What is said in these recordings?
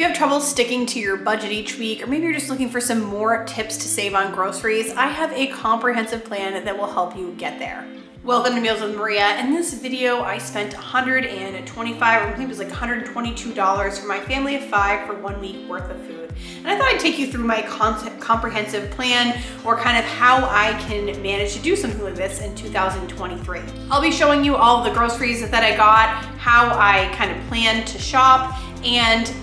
you have trouble sticking to your budget each week, or maybe you're just looking for some more tips to save on groceries, I have a comprehensive plan that will help you get there. Welcome to Meals with Maria. In this video, I spent $125, or I think it was like $122 for my family of 5 for 1 week worth of food. And I thought I'd take you through my comprehensive plan, or kind of how I can manage to do something like this in 2023. I'll be showing you all the groceries that I got, how I kind of plan to shop, and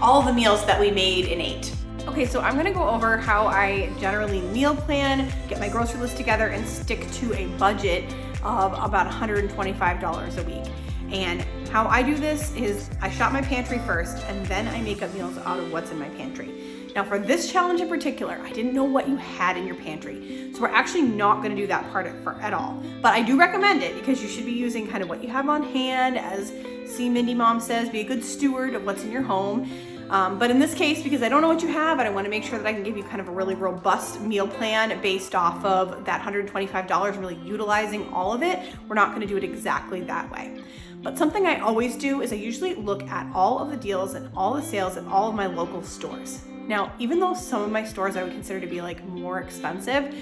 all the meals that we made and ate. Okay, so I'm gonna go over how I generally meal plan, get my grocery list together, and stick to a budget of about $125 a week. And how I do this is I shop my pantry first, and then I make up meals out of what's in my pantry. Now for this challenge in particular, I didn't know what you had in your pantry. So we're actually not gonna do that part at all. But I do recommend it because you should be using kind of what you have on hand. As See Mindy Mom says, be a good steward of what's in your home. But in this case, because I don't know what you have, and I want to make sure that I can give you kind of a really robust meal plan based off of that $125, really utilizing all of it, we're not going to do it exactly that way. But something I always do is I usually look at all of the deals and all the sales at all of my local stores. Now, even though some of my stores I would consider to be like more expensive,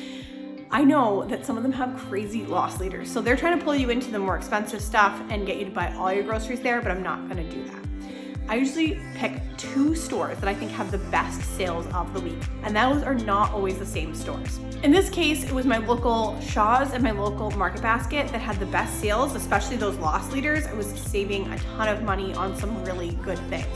I know that some of them have crazy loss leaders. So they're trying to pull you into the more expensive stuff and get you to buy all your groceries there, but I'm not going to do that. I usually pick 2 stores that I think have the best sales of the week, and those are not always the same stores. In this case, it was my local Shaw's and my local Market Basket that had the best sales, especially those loss leaders. I was saving a ton of money on some really good things.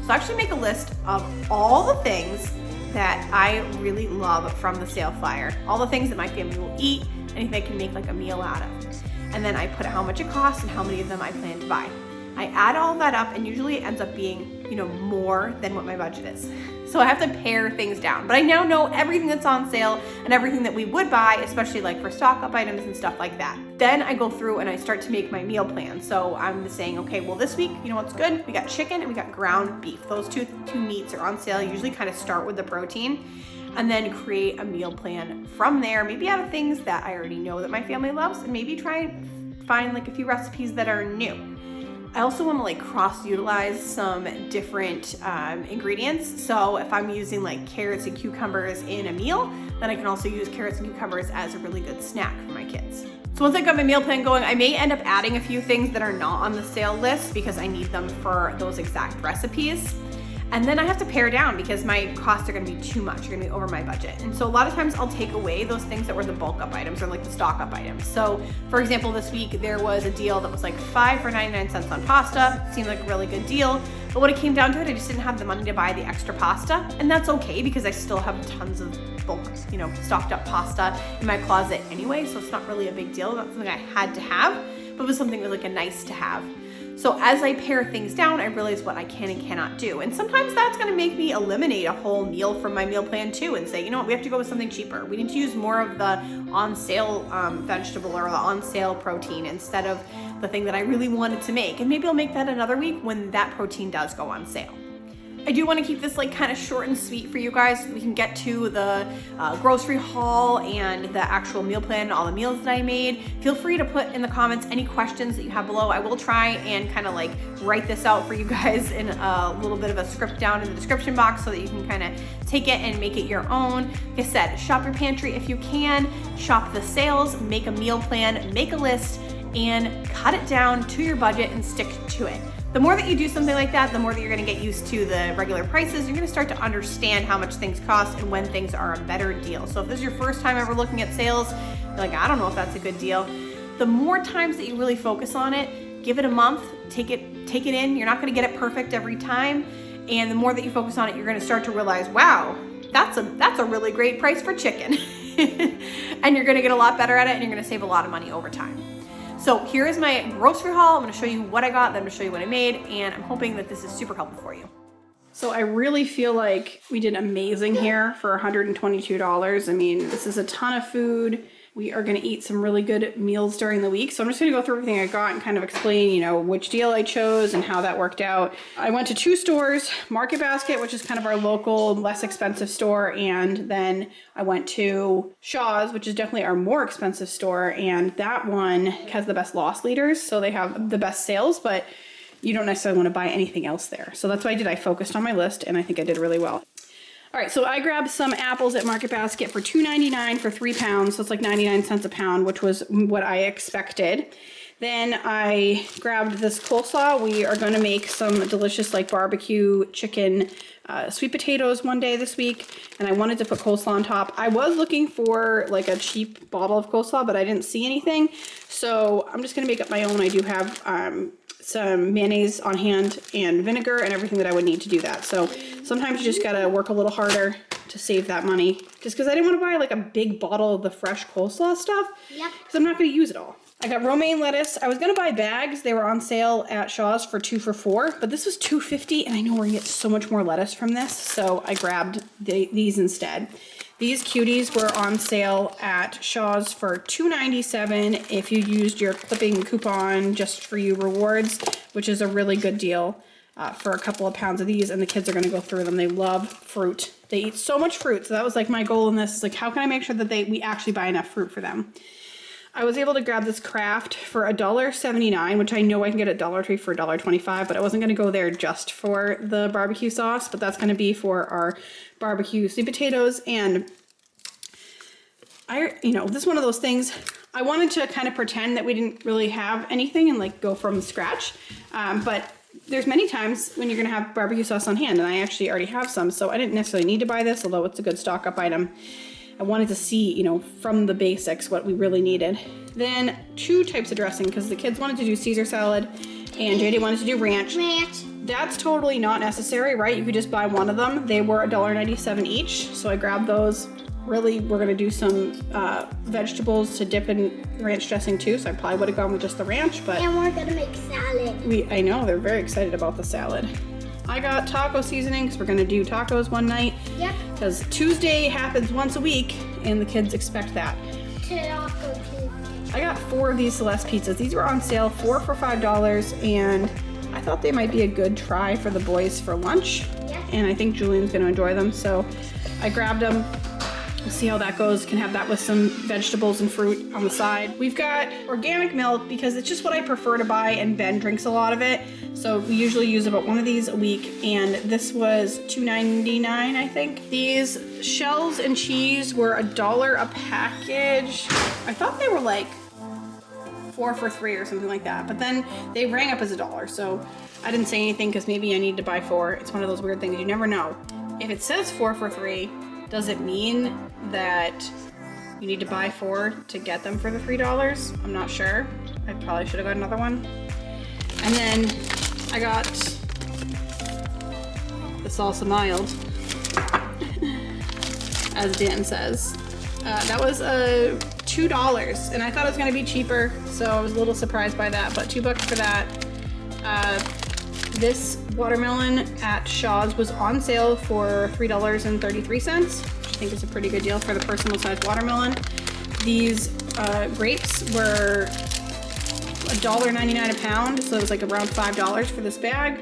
So I actually make a list of all the things that I really love from the sale flyer, all the things that my family will eat, anything I can make like a meal out of. And then I put how much it costs and how many of them I plan to buy. I add all that up, and usually it ends up being, more than what my budget is. So I have to pare things down, but I now know everything that's on sale and everything that we would buy, especially like for stock up items and stuff like that. Then I go through and I start to make my meal plan. So I'm just saying, okay, well this week, you know what's good? We got chicken and we got ground beef. Those two meats are on sale. I usually kind of start with the protein and then create a meal plan from there. Maybe out of things that I already know that my family loves, and maybe try and find like a few recipes that are new. I also want to like cross-utilize some different ingredients. So if I'm using like carrots and cucumbers in a meal, then I can also use carrots and cucumbers as a really good snack for my kids. So once I got my meal plan going, I may end up adding a few things that are not on the sale list because I need them for those exact recipes. And then I have to pare down because my costs are gonna be too much, are gonna be over my budget. And so a lot of times I'll take away those things that were the bulk up items or like the stock up items. So for example, this week there was a deal that was like 5 for 99 cents on pasta. Seemed like a really good deal. But when it came down to it, I just didn't have the money to buy the extra pasta. And that's okay because I still have tons of bulk, stocked up pasta in my closet anyway. So it's not really a big deal. That's something I had to have, but it was something that was like a nice to have. So as I pare things down, I realize what I can and cannot do. And sometimes that's gonna make me eliminate a whole meal from my meal plan too and say, you know what, we have to go with something cheaper. We need to use more of the on sale vegetable or the on sale protein instead of the thing that I really wanted to make. And maybe I'll make that another week when that protein does go on sale. I do want to keep this like kind of short and sweet for you guys. We can get to the grocery haul and the actual meal plan, all the meals that I made. Feel free to put in the comments any questions that you have below. I will try and kind of like write this out for you guys in a little bit of a script down in the description box so that you can kind of take it and make it your own. Like I said, shop your pantry if you can, shop the sales, make a meal plan, make a list, and cut it down to your budget and stick to it. The more that you do something like that, the more that you're gonna get used to the regular prices. You're gonna start to understand how much things cost and when things are a better deal. So if this is your first time ever looking at sales, you're like, I don't know if that's a good deal. The more times that you really focus on it, give it a month, take it in. You're not gonna get it perfect every time. And the more that you focus on it, you're gonna start to realize, wow, that's a really great price for chicken. And you're gonna get a lot better at it, and you're gonna save a lot of money over time. So here is my grocery haul. I'm gonna show you what I got, then I'm gonna show you what I made, and I'm hoping that this is super helpful for you. So I really feel like we did amazing here for $122. I mean, this is a ton of food. We are gonna eat some really good meals during the week. So I'm just gonna go through everything I got and kind of explain, which deal I chose and how that worked out. I went to 2 stores, Market Basket, which is kind of our local, less expensive store. And then I went to Shaw's, which is definitely our more expensive store. And that one has the best loss leaders. So they have the best sales, but you don't necessarily want to buy anything else there. So that's what I did. I focused on my list, and I think I did really well. All right, so I grabbed some apples at Market Basket for $2.99 for 3 pounds. So it's like 99 cents a pound, which was what I expected. Then I grabbed this coleslaw. We are going to make some delicious like barbecue chicken sweet potatoes one day this week, and I wanted to put coleslaw on top. I was looking for like a cheap bottle of coleslaw, but I didn't see anything. So I'm just going to make up my own. I do have some mayonnaise on hand and vinegar and everything that I would need to do that. So sometimes you just got to work a little harder to save that money, just because I didn't want to buy like a big bottle of the fresh coleslaw stuff. Yep. Because I'm not going to use it all. I got romaine lettuce. I was going to buy bags. They were on sale at Shaw's for 2 for $4, but this was $2.50, and I know we're going to get so much more lettuce from this, so I grabbed these instead. These cuties were on sale at Shaw's for $2.97 if you used your clipping coupon Just For You rewards, which is a really good deal for a couple of pounds of these, and the kids are going to go through them. They love fruit. They eat so much fruit, so that was like my goal in this, is like how can I make sure that we actually buy enough fruit for them. I was able to grab this Kraft for $1.79, which I know I can get at Dollar Tree for $1.25, but I wasn't going to go there just for the barbecue sauce, but that's going to be for our barbecue sweet potatoes. And this is one of those things, I wanted to kind of pretend that we didn't really have anything and like go from scratch, but there's many times when you're going to have barbecue sauce on hand, and I actually already have some, so I didn't necessarily need to buy this, although it's a good stock up item. I wanted to see, from the basics what we really needed. Then 2 types of dressing, because the kids wanted to do Caesar salad and JD wanted to do ranch. That's totally not necessary, right? You could just buy one of them. They were $1.97 each, so I grabbed those. Really, we're gonna do some vegetables to dip in ranch dressing too, so I probably would have gone with just the ranch, but... And we're gonna make salad. I know, they're very excited about the salad. I got taco seasoning because we're going to do tacos one night. Yep. Because Tuesday happens once a week and the kids expect that. Taco Tuesday. I got 4 of these Celeste pizzas. These were on sale, 4 for $5, and I thought they might be a good try for the boys for lunch. Yep. And I think Julian's going to enjoy them, so I grabbed them. We'll see how that goes. Can have that with some vegetables and fruit on the side. We've got organic milk because it's just what I prefer to buy, and Ben drinks a lot of it. So we usually use about one of these a week, and this was $2.99, I think. These shells and cheese were $1 a package. I thought they were like 4 for $3 or something like that, but then they rang up as $1, so I didn't say anything because maybe I need to buy 4. It's one of those weird things, you never know. If it says 4 for $3, does it mean that you need to buy 4 to get them for the $3? I'm not sure. I probably should have got another one. And then I got the salsa mild, as Dan says. That was $2, and I thought it was going to be cheaper, so I was a little surprised by that, but $2 for that. This watermelon at Shaw's was on sale for $3.33, which I think is a pretty good deal for the personal sized watermelon. These grapes were $1.99 a pound, so it was like around $5 for this bag.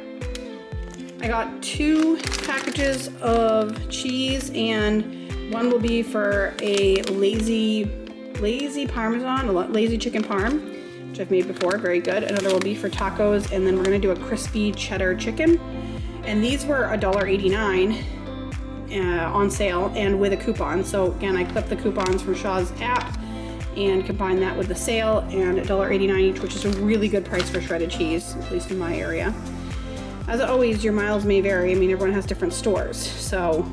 I got 2 packages of cheese, and one will be for a lazy parmesan, a lazy chicken parm, which I've made before, very good. Another will be for tacos, and then we're gonna do a crispy cheddar chicken. And these were $1.89 on sale and with a coupon. So again, I clipped the coupons from Shaw's app and combined that with the sale, and $1.89 each, which is a really good price for shredded cheese, at least in my area. As always, your miles may vary. I mean, everyone has different stores. So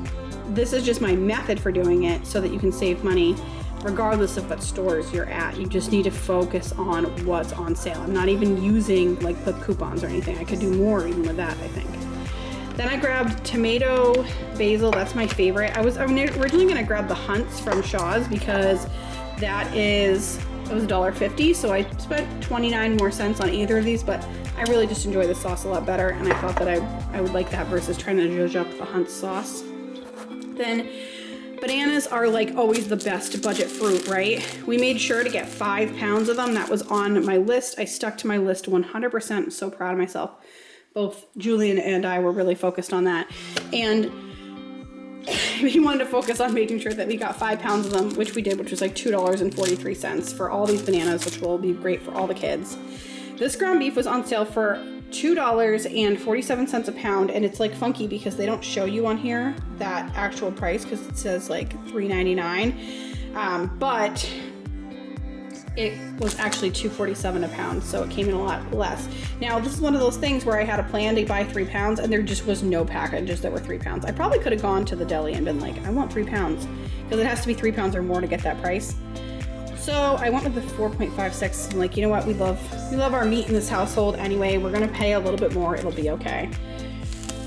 this is just my method for doing it so that you can save money regardless of what stores you're at. You just need to focus on what's on sale. I'm not even using like clip coupons or anything. I could do more even with that, I think. Then I grabbed tomato, basil, that's my favorite. I was originally gonna grab the Hunts from Shaw's because it was $1.50, so I spent 29 more cents on either of these, but I really just enjoy the sauce a lot better, and I thought that I would like that versus trying to judge up the Hunt sauce. Then bananas are like always the best budget fruit, right? We made sure to get 5 pounds of them. That was on my list. I stuck to my list 100%. I'm so proud of myself. Both Julian and I were really focused on that. And we wanted to focus on making sure that we got 5 pounds of them, which we did, which was like $2.43 for all these bananas, which will be great for all the kids. This ground beef was on sale for $2.47 a pound, and it's like funky because they don't show you on here that actual price because it says like $3.99, but it was actually $2.47 a pound, so it came in a lot less. Now, this is one of those things where I had a plan to buy 3 pounds, and there just was no packages that were 3 pounds. I probably could have gone to the deli and been like, I want 3 pounds, because it has to be 3 pounds or more to get that price. So I went with the 4.56. I'm like, you know what? We love our meat in this household anyway. We're gonna pay a little bit more. It'll be okay.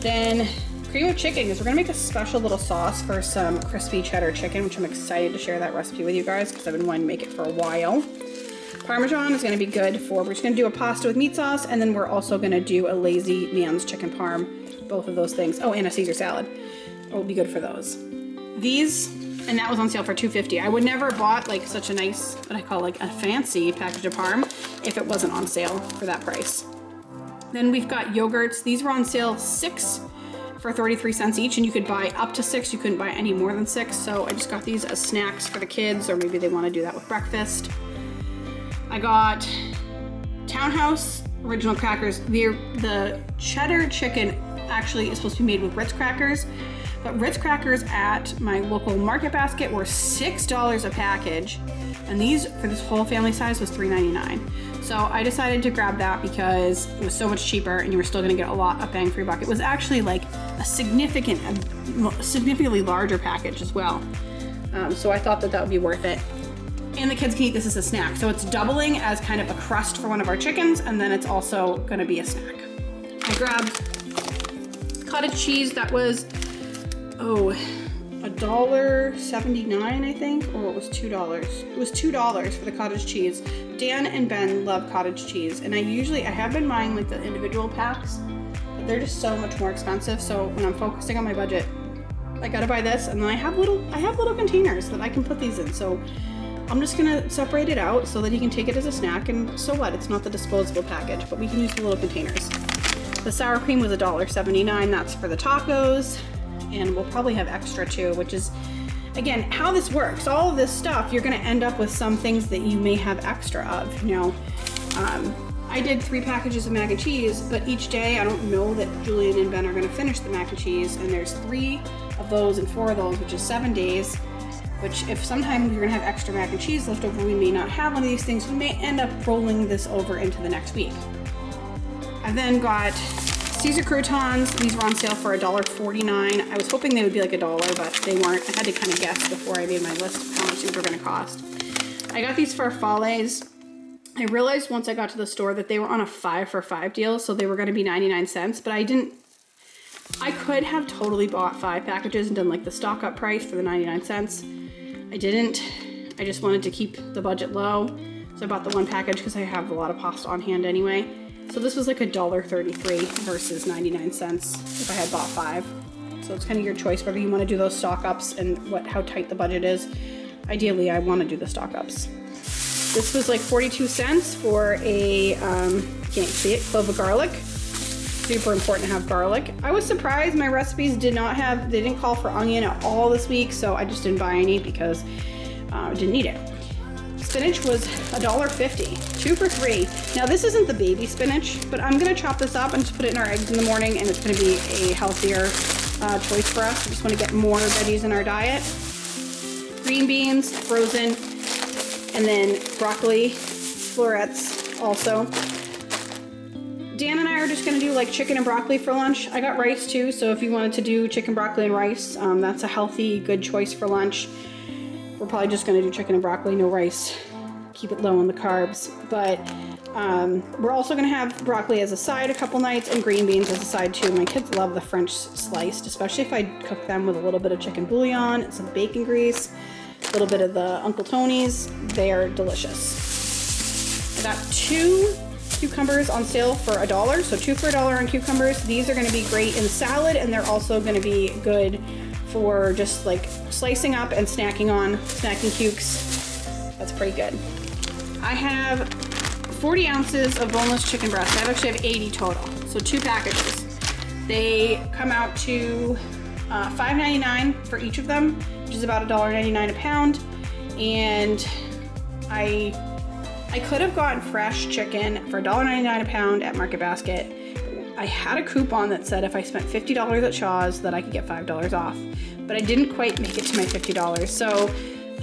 Then cream of chicken, because we're gonna make a special little sauce for some crispy cheddar chicken, which I'm excited to share that recipe with you guys because I've been wanting to make it for a while. Parmesan is gonna be good for, we're just gonna do a pasta with meat sauce, and then we're also gonna do a lazy man's chicken parm, both of those things. Oh, and a Caesar salad. It will be good for those. These, and that was on sale for $2.50. I would never have bought like such a nice, what I call like a fancy package of parm if it wasn't on sale for that price. Then we've got yogurts. These were on sale 6 for 33 cents each, and you could buy up to 6. You couldn't buy any more than 6. So I just got these as snacks for the kids, or maybe they want to do that with breakfast. I got Townhouse original crackers. The cheddar chicken actually is supposed to be made with Ritz crackers, but Ritz crackers at my local Market Basket were $6 a package, and these for this whole family size was $3.99. So I decided to grab that because it was so much cheaper and you were still gonna get a lot of bang for your buck. It was actually like a significantly larger package as well. So I thought that would be worth it. And the kids can eat this as a snack. So it's doubling as kind of a crust for one of our chickens, and then it's also gonna be a snack. I grabbed cottage cheese that was, $1.79, I think, or it was $2. It was $2 for the cottage cheese. Dan and Ben love cottage cheese, and I have been buying like the individual packs, but they're just so much more expensive. So when I'm focusing on my budget, I gotta buy this, and then I have little containers that I can put these in. So I'm just gonna separate it out so that he can take it as a snack, and so what? It's not the disposable package, but we can use the little containers. The sour cream was $1.79. That's for the tacos. And we'll probably have extra too, which is, again, how this works. All of this stuff, you're gonna end up with some things that you may have extra of, you know. I did 3 packages of mac and cheese, but each day I don't know that Julian and Ben are gonna finish the mac and cheese, and there's 3 of those and 4 of those, which is 7 days, which if sometime you're gonna have extra mac and cheese left over, we may not have one of these things. We may end up rolling this over into the next week. I then got Caesar croutons. These were on sale for $1.49. I was hoping they would be like $1, but they weren't. I had to kind of guess before I made my list of how much these were going to cost. I got these farfalles. I realized once I got to the store that they were on a 5 for $5 deal, so they were going to be 99 cents, but I could have totally bought 5 packages and done like the stock up price for the 99 cents. I didn't. I just wanted to keep the budget low, so I bought the 1 package because I have a lot of pasta on hand anyway. So this was like $1.33 versus 99 cents if I had bought 5. So it's kind of your choice whether you want to do those stock ups and how tight the budget is. Ideally, I want to do the stock ups. This was like 42 cents for a, can't see it, clove of garlic. Super important to have garlic. I was surprised my recipes they didn't call for onion at all this week, so I just didn't buy any because I didn't need it. Spinach was $1.50, 2 for $3. Now this isn't the baby spinach, but I'm gonna chop this up and just put it in our eggs in the morning, and it's gonna be a healthier choice for us. We just wanna get more veggies in our diet. Green beans, frozen, and then broccoli, florets also. Dan and I are just gonna do like chicken and broccoli for lunch. I got rice too, so if you wanted to do chicken, broccoli, and rice, that's a healthy, good choice for lunch. We're probably just gonna do chicken and broccoli, no rice. Keep it low on the carbs. But we're also gonna have broccoli as a side a couple nights and green beans as a side too. My kids love the French sliced, especially if I cook them with a little bit of chicken bouillon and some bacon grease, a little bit of the Uncle Tony's. They are delicious. I got 2 cucumbers on sale for $1, so 2 for $1 on cucumbers. These are gonna be great in salad, and they're also gonna be good for just like slicing up and snacking cukes. That's pretty good. I have 40 ounces of boneless chicken breast. I actually have 80 total, so 2 packages. They come out to $5.99 for each of them, which is about $1.99 a pound. And I I could have gotten fresh chicken for $1.99 a pound at Market Basket. I had a coupon that said if I spent $50 at Shaw's that I could get $5 off, but I didn't quite make it to my $50. So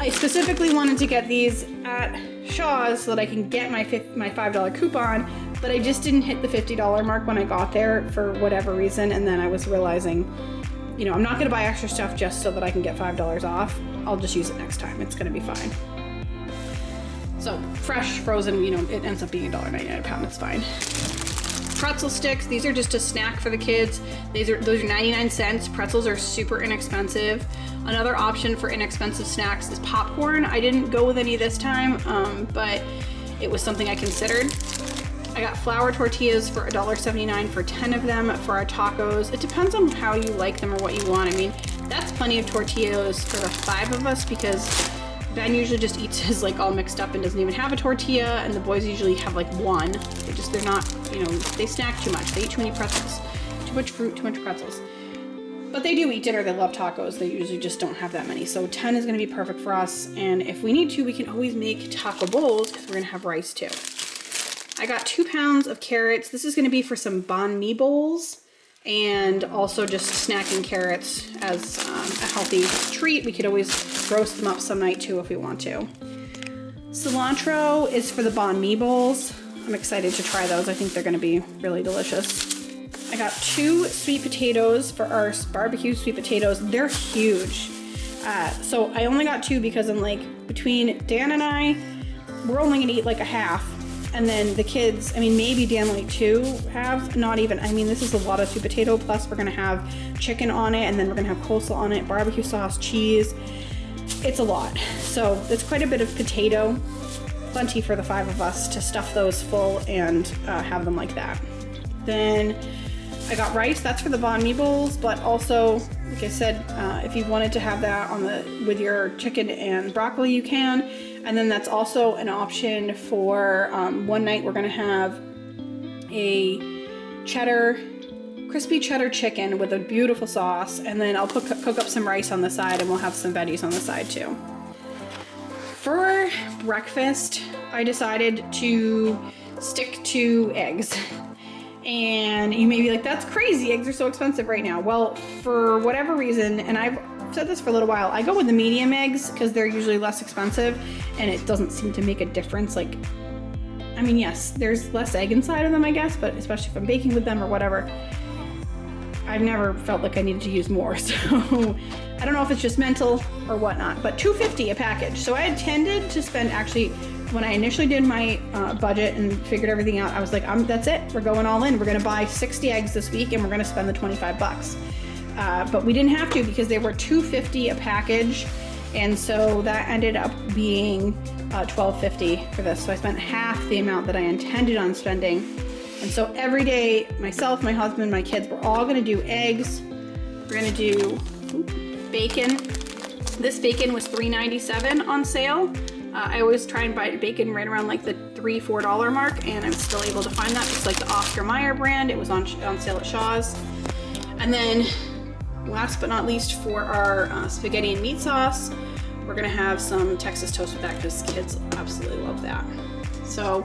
I specifically wanted to get these at Shaw's so that I can get my $5 coupon, but I just didn't hit the $50 mark when I got there for whatever reason. And then I was realizing, you know, I'm not gonna buy extra stuff just so that I can get $5 off. I'll just use it next time. It's gonna be fine. So fresh, frozen, you know, it ends up being $1.99 a pound, it's fine. Pretzel sticks, these are just a snack for the kids. Those are 99 cents. Pretzels are super inexpensive. Another option for inexpensive snacks is popcorn. I didn't go with any this time, but it was something I considered. I got flour tortillas for $1.79 for 10 of them for our tacos. It depends on how you like them or what you want. I mean, that's plenty of tortillas for the 5 of us because Ben usually just eats his like all mixed up and doesn't even have a tortilla, and the boys usually have like one. They're not, you know, they snack too much. They eat too many pretzels. Too much fruit, too much pretzels. But they do eat dinner. They love tacos. They usually just don't have that many. So 10 is gonna be perfect for us. And if we need to, we can always make taco bowls because we're gonna have rice too. I got 2 pounds of carrots. This is gonna be for some banh mi bowls and also just snacking carrots as a healthy treat. We could always roast them up some night too if we want to. Cilantro is for the banh mi bowls. I'm excited to try those. I think they're gonna be really delicious. I got 2 sweet potatoes for our barbecue sweet potatoes. They're huge. So I only got 2 because I'm like, between Dan and I, we're only gonna eat like a half. And then the kids, I mean, maybe Dan will eat 2 halves, not even. I mean, this is a lot of sweet potato, plus we're gonna have chicken on it, and then we're gonna have coleslaw on it, barbecue sauce, cheese. It's a lot. So it's quite a bit of potato, plenty for the 5 of us to stuff those full and have them like that. Then I got rice, that's for the banh mi bowls, but also, like I said, if you wanted to have that with your chicken and broccoli, you can. And then that's also an option for one night we're gonna have a crispy cheddar chicken with a beautiful sauce, and then I'll cook up some rice on the side, and we'll have some veggies on the side too. For breakfast, I decided to stick to eggs. And you may be like, that's crazy, eggs are so expensive right now. Well, for whatever reason, and I've said this for a little while, I go with the medium eggs because they're usually less expensive and it doesn't seem to make a difference. Like, I mean, yes, there's less egg inside of them, I guess, but especially if I'm baking with them or whatever, I've never felt like I needed to use more. So I don't know if it's just mental or whatnot, but $2.50 a package. So I intended to spend, actually, when I initially did my budget and figured everything out, I was like, that's it, we're going all in. We're gonna buy 60 eggs this week and we're gonna spend the 25 bucks. But we didn't have to because they were $2.50 a package. And so that ended up being $12.50 for this. So I spent half the amount that I intended on spending. And so every day, myself, my husband, my kids, we're all gonna do eggs. We're gonna do bacon. This bacon was $3.97 on sale. I always try and buy bacon right around like the $3, $4 mark, and I'm still able to find that. It's like the Oscar Mayer brand. It was on sale at Shaw's. And then last but not least, for our spaghetti and meat sauce, we're gonna have some Texas toast with that because kids absolutely love that. So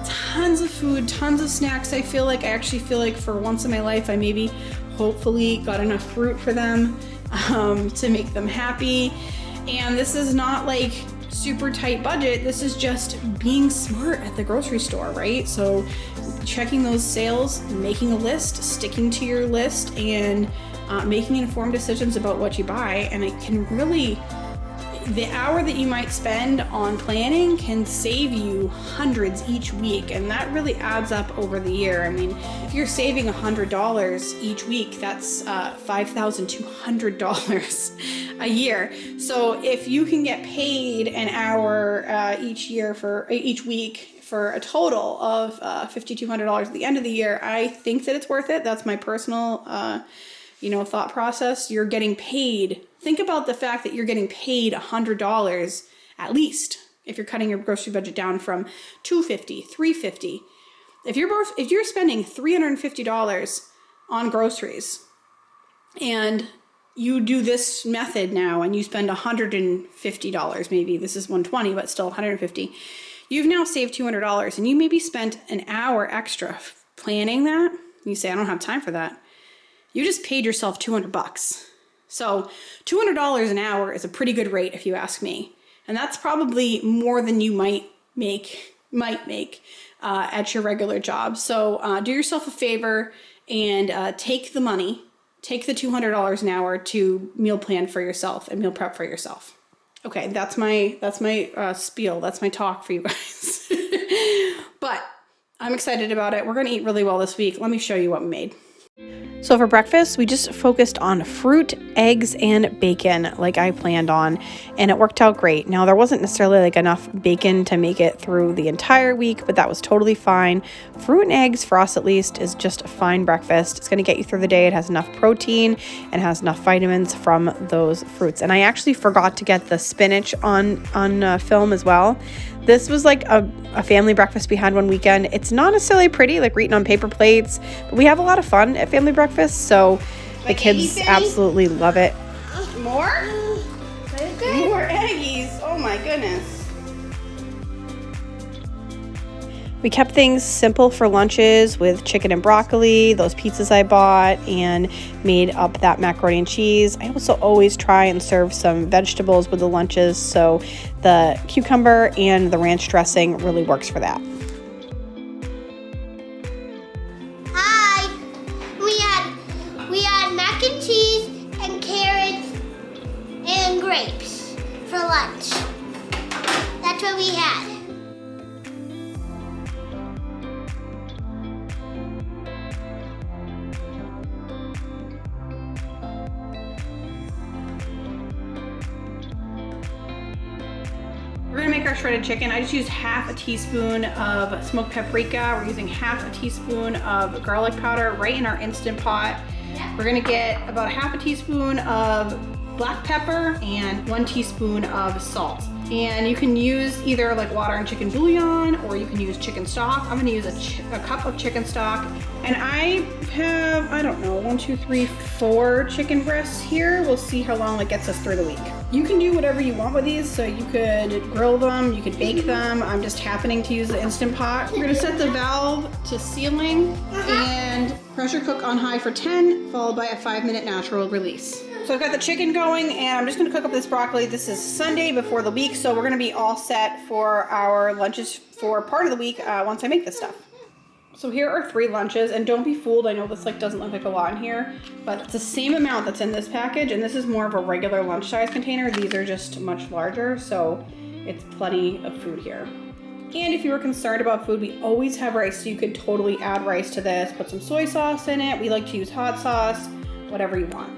tons of food, tons of snacks. I actually feel like for once in my life, I maybe hopefully got enough fruit for them to make them happy. And this is not like super tight budget. This is just being smart at the grocery store, right? So checking those sales, making a list, sticking to your list, and making informed decisions about what you buy. And it can really, the hour that you might spend on planning can save you hundreds each week, and that really adds up over the year. I mean, if you're saving $100 each week, that's $5,200 a year. So if you can get paid an hour each week for a total of $5,200 at the end of the year, I think that it's worth it. That's my personal thought process. You're getting paid. Think about the fact that you're getting paid $100 at least if you're cutting your grocery budget down from $250, $350. If you're spending $350 on groceries and you do this method now and you spend $150, maybe this is $120, but still $150, You've now saved $200 and you maybe spent an hour extra planning that. You say, I don't have time for that. You just paid yourself $200. So $200 an hour is a pretty good rate if you ask me. And that's probably more than you might make at your regular job. So do yourself a favor and take the money, take the $200 an hour to meal plan for yourself and meal prep for yourself. Okay, that's my spiel. That's my talk for you guys. But I'm excited about it. We're gonna eat really well this week. Let me show you what we made. So for breakfast, we just focused on fruit, eggs, and bacon like I planned on, and it worked out great. Now, there wasn't necessarily like enough bacon to make it through the entire week, but that was totally fine. Fruit and eggs, for us at least, is just a fine breakfast. It's gonna get you through the day. It has enough protein and has enough vitamins from those fruits. And I actually forgot to get the spinach on film as well. This was like a family breakfast we had one weekend. It's not necessarily pretty, like we're eating on paper plates, but we have a lot of fun at family breakfast, so the kids absolutely love it. More? More eggies. Oh my goodness. We kept things simple for lunches with chicken and broccoli, those pizzas I bought, and made up that macaroni and cheese. I also always try and serve some vegetables with the lunches, so the cucumber and the ranch dressing really works for that. Hi. We had mac and cheese and carrots and grapes for lunch. That's what we had. We're gonna make our shredded chicken. I just used half a teaspoon of smoked paprika. We're using half a teaspoon of garlic powder right in our Instant Pot. We're gonna get about half a teaspoon of black pepper and 1 teaspoon of salt. And you can use either like water and chicken bouillon, or you can use chicken stock. I'm gonna use a cup of chicken stock. And I have, I don't know, 1, 2, 3, 4 chicken breasts here. We'll see how long it gets us through the week. You can do whatever you want with these. So you could grill them, you could bake them. I'm just happening to use the Instant Pot. We're gonna set the valve to sealing and pressure cook on high for 10, followed by a 5-minute natural release. So I've got the chicken going, and I'm just gonna cook up this broccoli. This is Sunday before the week, so we're gonna be all set for our lunches for part of the week once I make this stuff. So here are 3 lunches, and don't be fooled. I know this doesn't look like a lot in here, but it's the same amount that's in this package, and this is more of a regular lunch size container. These are just much larger, so it's plenty of food here. And if you were concerned about food, we always have rice, so you could totally add rice to this. Put some soy sauce in it. We like to use hot sauce, whatever you want.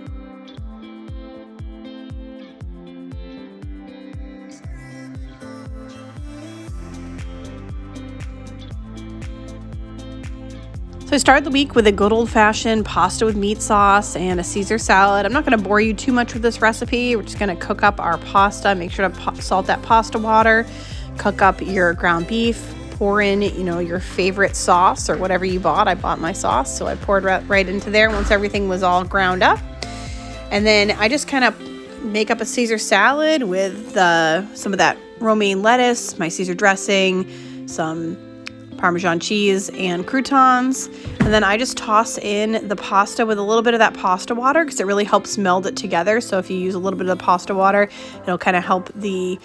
So I started the week with a good old-fashioned pasta with meat sauce and a Caesar salad. I'm not going to bore you too much with this recipe. We're just going to cook up our pasta. Make sure to salt that pasta water. Cook up your ground beef. Pour in, your favorite sauce or whatever you bought. I bought my sauce, so I poured right into there once everything was all ground up. And then I just kind of make up a Caesar salad with some of that romaine lettuce, my Caesar dressing, some Parmesan cheese and croutons, and then I just toss in the pasta with a little bit of that pasta water because it really helps meld it together. So if you use a little bit of the pasta water, it'll kind of help the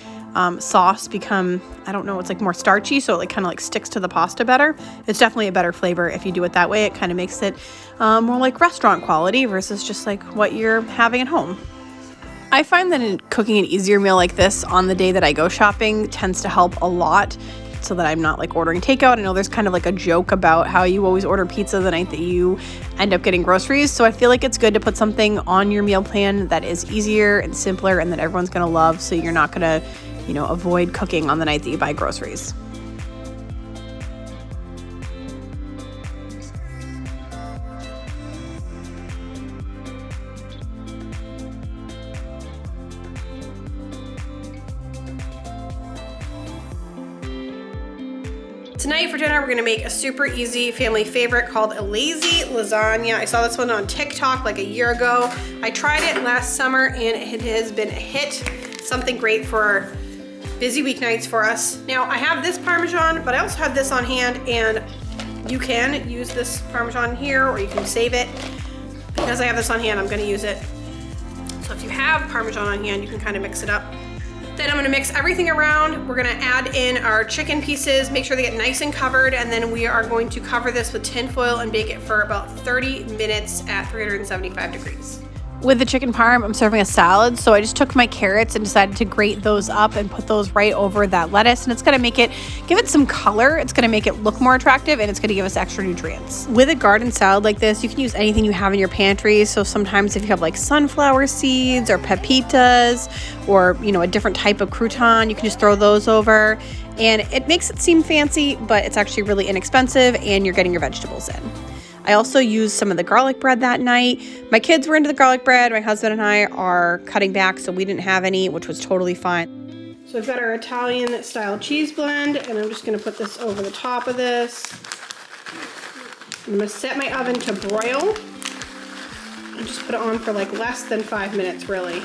sauce become, I don't know, it's like more starchy, so it kind of sticks to the pasta better. It's definitely a better flavor if you do it that way. It kind of makes it more like restaurant quality versus just like what you're having at home. I find that cooking an easier meal like this on the day that I go shopping tends to help a lot, so that I'm not ordering takeout. I know there's kind of a joke about how you always order pizza the night that you end up getting groceries. So I feel like it's good to put something on your meal plan that is easier and simpler and that everyone's gonna love, so you're not gonna, avoid cooking on the night that you buy groceries. Tonight for dinner, we're gonna make a super easy family favorite called a lazy lasagna. I saw this one on TikTok like a year ago. I tried it last summer and it has been a hit. Something great for busy weeknights for us. Now I have this Parmesan, but I also have this on hand, and you can use this Parmesan here or you can save it. Because I have this on hand, I'm gonna use it. So if you have Parmesan on hand, you can kind of mix it up. Then I'm gonna mix everything around. We're gonna add in our chicken pieces, make sure they get nice and covered, and then we are going to cover this with tin foil and bake it for about 30 minutes at 375 degrees. With the chicken parm, I'm serving a salad, so I just took my carrots and decided to grate those up and put those right over that lettuce, and it's gonna give it some color, it's gonna make it look more attractive, and it's gonna give us extra nutrients. With a garden salad like this, you can use anything you have in your pantry, so sometimes if you have like sunflower seeds or pepitas or, you know, a different type of crouton, you can just throw those over, and it makes it seem fancy, but it's actually really inexpensive, and you're getting your vegetables in. I also used some of the garlic bread that night. My kids were into the garlic bread. My husband and I are cutting back, so we didn't have any, which was totally fine. So I've got our Italian style cheese blend, and I'm just gonna put this over the top of this. I'm gonna set my oven to broil and just put it on for like less than 5 minutes, really.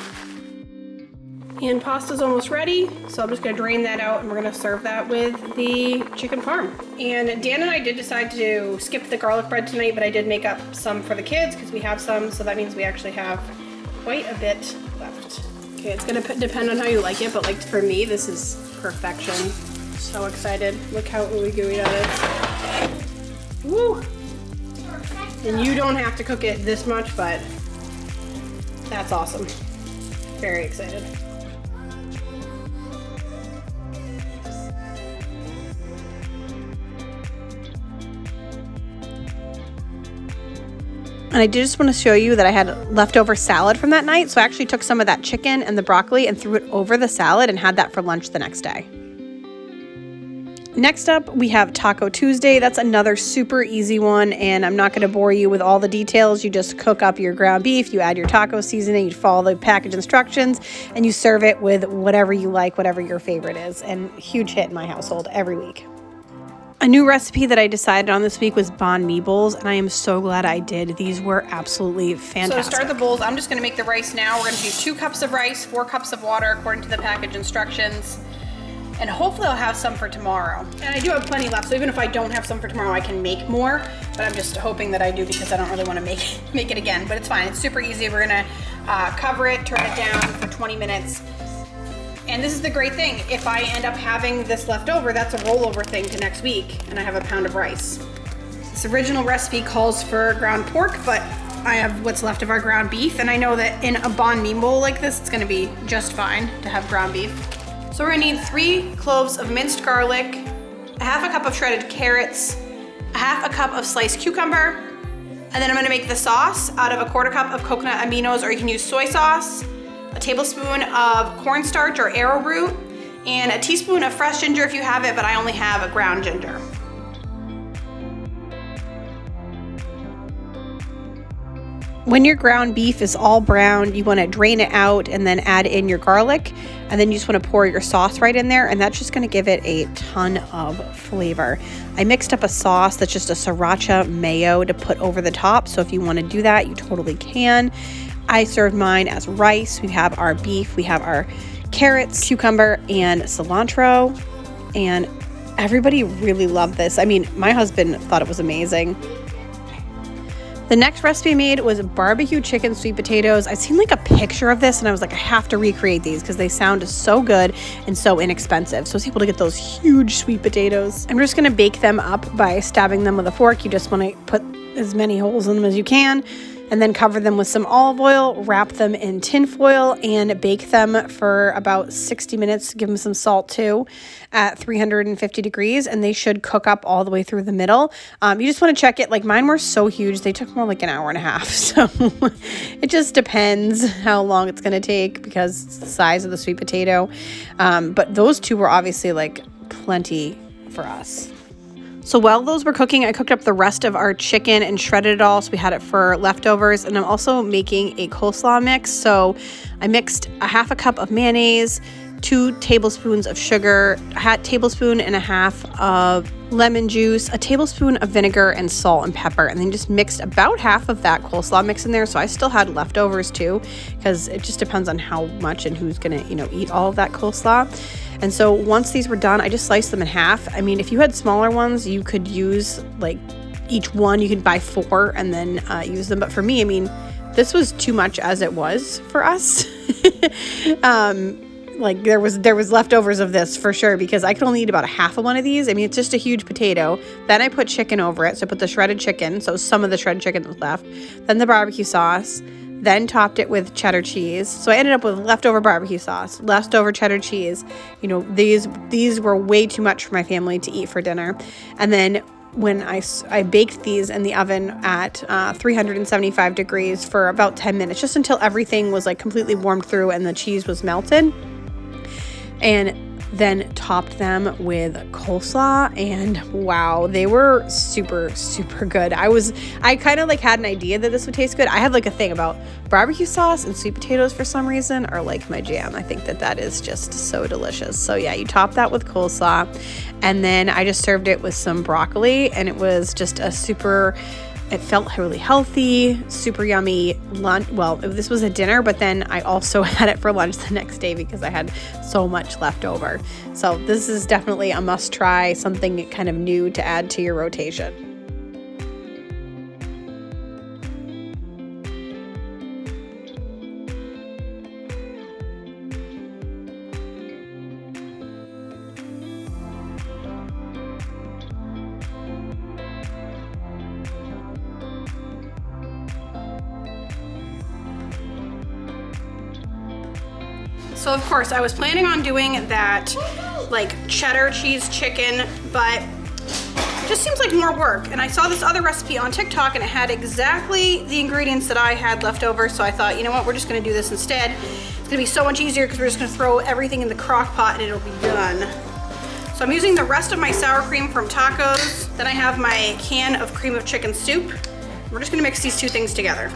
And pasta's almost ready, so I'm just gonna drain that out and we're gonna serve that with the chicken parm. And Dan and I did decide to skip the garlic bread tonight, but I did make up some for the kids because we have some, so that means we actually have quite a bit left. Okay, it's gonna depend on how you like it, but like for me, this is perfection. So excited. Look how ooey gooey that is. Woo! And you don't have to cook it this much, but that's awesome. Very excited. And I did just want to show you that I had leftover salad from that night. So I actually took some of that chicken and the broccoli and threw it over the salad and had that for lunch the next day. Next up, we have Taco Tuesday. That's another super easy one, and I'm not going to bore you with all the details. You just cook up your ground beef, you add your taco seasoning, you follow the package instructions, and you serve it with whatever you like, whatever your favorite is. And huge hit in my household every week. A new recipe that I decided on this week was banh mi bowls, and I am so glad I did. These were absolutely fantastic. So to start the bowls, I'm just going to make the rice now. We're going to use 2 cups of rice, 4 cups of water according to the package instructions. And hopefully I'll have some for tomorrow. And I do have plenty left, so even if I don't have some for tomorrow, I can make more. But I'm just hoping that I do because I don't really want to make it again. But it's fine, it's super easy. We're gonna cover it, turn it down for 20 minutes. And this is the great thing. If I end up having this left over, that's a rollover thing to next week, and I have a pound of rice. This original recipe calls for ground pork, but I have what's left of our ground beef, and I know that in a banh mi bowl like this, it's gonna be just fine to have ground beef. So we're gonna need 3 cloves of minced garlic, a half a cup of shredded carrots, a half a cup of sliced cucumber, and then I'm gonna make the sauce out of a 1/4 cup of coconut aminos, or you can use soy sauce, a tablespoon of cornstarch or arrowroot, and a teaspoon of fresh ginger if you have it, but I only have a ground ginger. When your ground beef is all browned, you want to drain it out and then add in your garlic, and then you just want to pour your sauce right in there, and that's just going to give it a ton of flavor. I mixed up a sauce that's just a sriracha mayo to put over the top, so if you want to do that, you totally can. I served mine as rice. We have our beef, we have our carrots, cucumber, and cilantro, and everybody really loved this. I mean, my husband thought it was amazing. The next recipe I made was barbecue chicken sweet potatoes. I'd seen like a picture of this and I was like, I have to recreate these because they sound so good and so inexpensive. So I was able to get those huge sweet potatoes. I'm just gonna bake them up by stabbing them with a fork. You just wanna put as many holes in them as you can, and then cover them with some olive oil, wrap them in tin foil, and bake them for about 60 minutes. Give them some salt too at 350 degrees, and they should cook up all the way through the middle. You just want to check it. Like mine were so huge, they took more like an hour and a half. So it just depends how long it's going to take because it's the size of the sweet potato. But those two were obviously like plenty for us. So while those were cooking, I cooked up the rest of our chicken and shredded it all, so we had it for leftovers. And I'm also making a coleslaw mix. So I mixed a half a cup of mayonnaise, 2 tablespoons of sugar, a tablespoon and a half of lemon juice, a tablespoon of vinegar, and salt and pepper, and then just mixed about half of that coleslaw mix in there. So I still had leftovers too, because it just depends on how much and who's gonna, eat all of that coleslaw. And And so once these were done, I just sliced them in half. I mean, if you had smaller ones, you could use like each one, you could buy 4 and then use them. But for me, I mean, this was too much as it was for us. Like there was leftovers of this for sure, because I could only eat about a half of one of these. I mean, it's just a huge potato. Then I put chicken over it. So I put the shredded chicken. So some of the shredded chicken was left. Then the barbecue sauce. Then topped it with cheddar cheese. So I ended up with leftover barbecue sauce, leftover cheddar cheese. You know, these were way too much for my family to eat for dinner. And then when I baked these in the oven at 375 degrees for about 10 minutes, just until everything was like completely warmed through and the cheese was melted. And then topped them with coleslaw, and wow, they were super, super good. I kind of like had an idea that this would taste good. I had like a thing about barbecue sauce and sweet potatoes for some reason are like my jam. I think that is just so delicious. So yeah, you top that with coleslaw, and then I just served it with some broccoli, and it was just it felt really healthy, super yummy lunch. Well, this was a dinner, but then I also had it for lunch the next day because I had so much left over. So this is definitely a must try, something kind of new to add to your rotation. So of course I was planning on doing that like cheddar cheese chicken, but it just seems like more work. And I saw this other recipe on TikTok and it had exactly the ingredients that I had left over. So I thought, you know what, we're just gonna do this instead. It's gonna be so much easier because we're just gonna throw everything in the crock pot and it'll be done. So I'm using the rest of my sour cream from tacos. Then I have my can of cream of chicken soup. We're just gonna mix these two things together.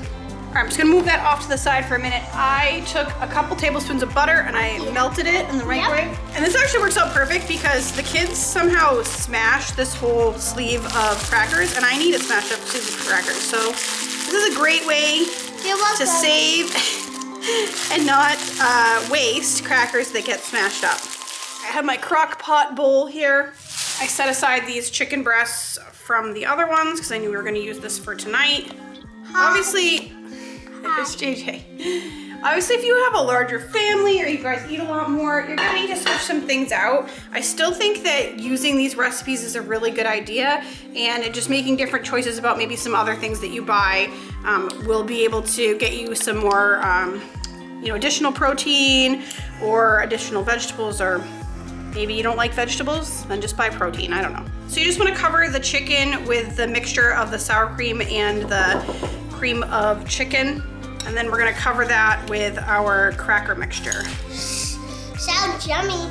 All right, I'm just gonna move that off to the side for a minute. I took a couple tablespoons of butter and I melted it in the microwave. Yep. And this actually works out perfect because the kids somehow smashed this whole sleeve of crackers, and I need a smashed up sleeve of crackers. So this is a great way to save and not waste crackers that get smashed up. I have my crock pot bowl here. I set aside these chicken breasts from the other ones because I knew we were gonna use this for tonight. Obviously, there's JJ. Obviously, if you have a larger family or you guys eat a lot more, you're gonna need to switch some things out. I still think that using these recipes is a really good idea, and just making different choices about maybe some other things that you buy will be able to get you some more additional protein or additional vegetables, or maybe you don't like vegetables, then just buy protein, I don't know. So you just wanna cover the chicken with the mixture of the sour cream and the cream of chicken, and then we're gonna cover that with our cracker mixture. Sounds yummy.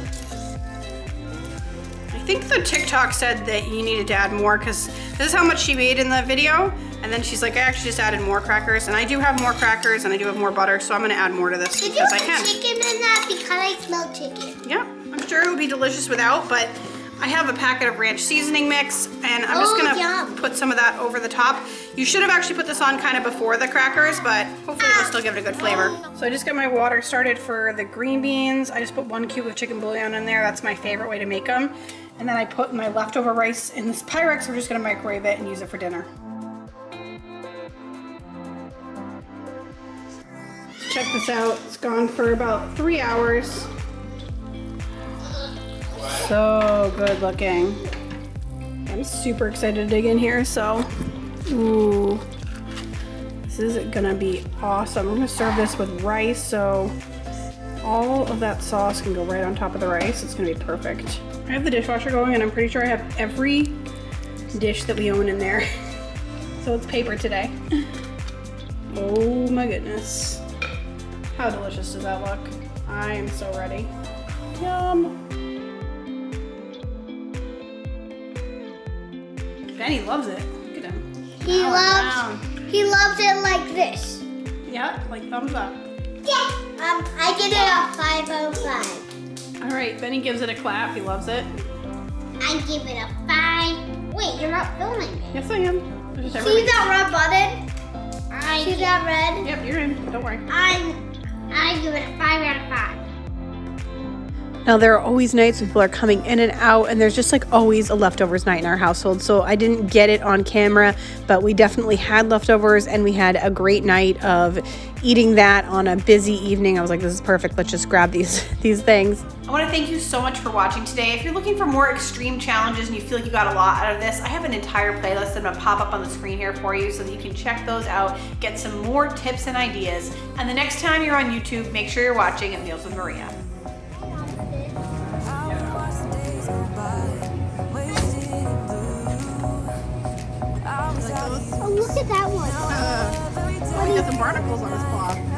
I think the TikTok said that you needed to add more because this is how much she made in the video, and then she's like, I actually just added more crackers, and I do have more crackers and I do have more butter, so I'm gonna add more to this because I can. Did you put chicken in that? Because I smell chicken. Yeah, I'm sure it would be delicious without, but I have a packet of ranch seasoning mix, and I'm just gonna put some of that over the top. You should have actually put this on kind of before the crackers, but hopefully it'll still give it a good flavor. So I just got my water started for the green beans. I just put 1 cube of chicken bouillon in there. That's my favorite way to make them. And then I put my leftover rice in this Pyrex. We're just gonna microwave it and use it for dinner. Check this out. It's gone for about 3 hours. So good looking. I'm super excited to dig in here, so ooh, this is gonna be awesome. I'm gonna serve this with rice, so all of that sauce can go right on top of the rice. It's gonna be perfect. I have the dishwasher going, and I'm pretty sure I have every dish that we own in there. So it's paper today. Oh my goodness. How delicious does that look? I am so ready. Yum. Benny loves it. Look at him. He loves it like this. Yeah, like thumbs up. Yeah. I give it a 5 out of 5. All right, Benny gives it a clap. He loves it. I give it a 5. Wait, you're not filming it. Yes, I am. See that red button? See that red? Yep, you're in. Don't worry. I give it a 5 out of 5. Now, there are always nights when people are coming in and out, and there's just like always a leftovers night in our household. So I didn't get it on camera, but we definitely had leftovers, and we had a great night of eating that on a busy evening. I was like, this is perfect. Let's just grab these things. I want to thank you so much for watching today. If you're looking for more extreme challenges and you feel like you got a lot out of this, I have an entire playlist that I'm gonna pop up on the screen here for you so that you can check those out, get some more tips and ideas. And the next time you're on YouTube, make sure you're watching at Meals with Maria. Oh, look at that one. He got some barnacles on his paw.